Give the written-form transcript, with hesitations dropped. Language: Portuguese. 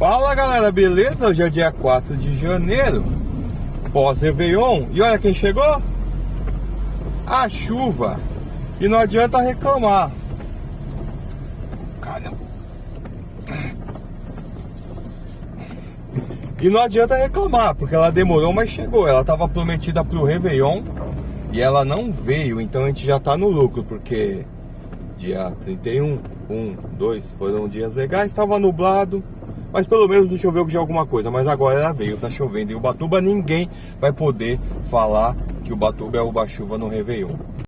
Fala galera, beleza? Hoje é dia 4 de janeiro, pós-Réveillon. E olha quem chegou? A chuva. E não adianta reclamar. Caramba. E não adianta reclamar, porque ela demorou, mas chegou. Ela estava prometida pro Réveillon e ela não veio. Então a gente já tá no lucro, porque dia 31, 1, 2 foram dias legais, estava nublado, mas pelo menos não choveu de alguma coisa. Mas agora ela veio, tá chovendo. E Ubatuba ninguém vai poder falar que Ubatuba é Uba-chuva no Réveillon.